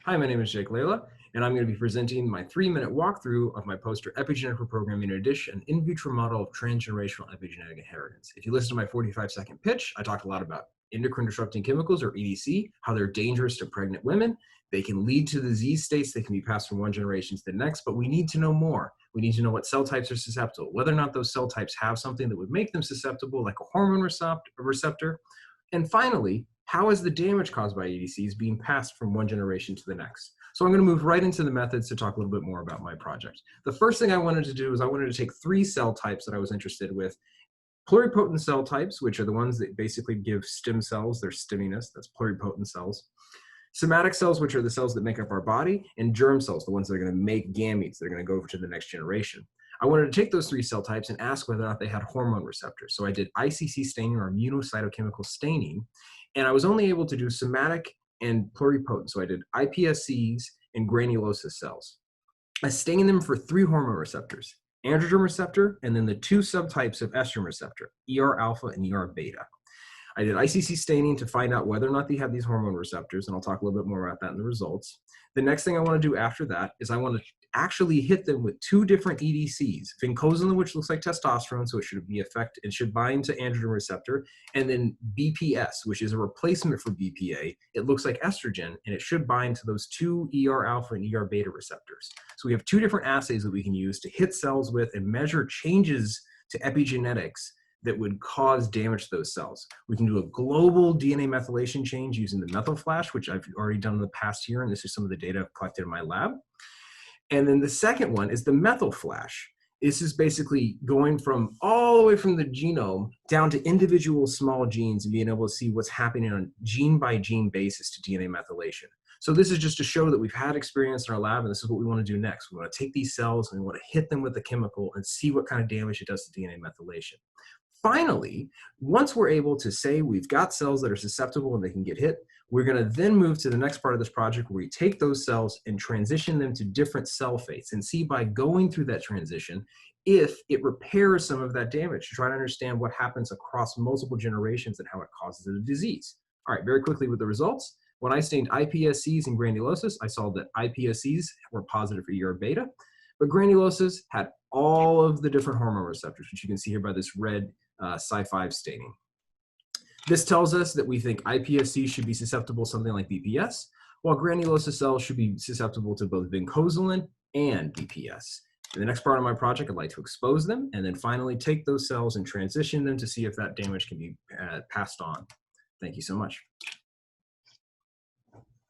Hi, my name is Jake Layla, and I'm going to be presenting my 3-minute walkthrough of my poster Epigenetic Reprogramming a Dish, an in vitro model of transgenerational epigenetic inheritance. If you listen to my 45-second pitch, I talked a lot about endocrine disrupting chemicals, or EDC, how they're dangerous to pregnant women. They can lead to disease states that can be passed from one generation to the next, but we need to know more. We need to know what cell types are susceptible, whether or not those cell types have something that would make them susceptible, like a hormone receptor. And finally, how is the damage caused by EDCs being passed from one generation to the next? So I'm going to move right into the methods to talk a little bit more about my project. The first thing I wanted to do is I wanted to take 3 cell types that I was interested with. Pluripotent cell types, which are the ones that basically give stem cells their stemminess, that's pluripotent cells. Somatic cells, which are the cells that make up our body, and germ cells, the ones that are going to make gametes that are going to go over to the next generation. I wanted to take those 3 cell types and ask whether or not they had hormone receptors. So I did ICC staining, or immunocytochemical staining, and I was only able to do somatic and pluripotent. So I did iPSCs and granulosa cells. I stained them for 3 hormone receptors: androgen receptor, and then the 2 subtypes of estrogen receptor, ER alpha and ER beta. I did ICC staining to find out whether or not they have these hormone receptors, and I'll talk a little bit more about that in the results. The next thing I want to do after that is I want to actually hit them with 2 different EDCs: vincosilin, which looks like testosterone, so it should bind to androgen receptor, and then BPS, which is a replacement for BPA. It looks like estrogen, and it should bind to those 2 ER alpha and ER beta receptors. So we have 2 different assays that we can use to hit cells with and measure changes to epigenetics that would cause damage to those cells. We can do a global DNA methylation change using the methylflash, which I've already done in the past year, and this is some of the data I've collected in my lab. And then the second one is the methylflash. This is basically going from all the way from the genome down to individual small genes and being able to see what's happening on a gene-by-gene basis to DNA methylation. So this is just to show that we've had experience in our lab, and this is what we want to do next. We want to take these cells and we want to hit them with a chemical and see what kind of damage it does to DNA methylation. Finally, once we're able to say we've got cells that are susceptible and they can get hit, we're going to then move to the next part of this project where we take those cells and transition them to different cell fates and see, by going through that transition, if it repairs some of that damage, to try to understand what happens across multiple generations and how it causes a disease. All right, very quickly with the results. When I stained iPSCs and granulosas, I saw that iPSCs were positive for ER beta, but granulosas had all of the different hormone receptors, which you can see here by this red Cy5 staining. This tells us that we think iPSC should be susceptible to something like BPS, while granulosa cells should be susceptible to both vincosilin and BPS. In the next part of my project, I'd like to expose them and then finally take those cells and transition them to see if that damage can be passed on. Thank you so much.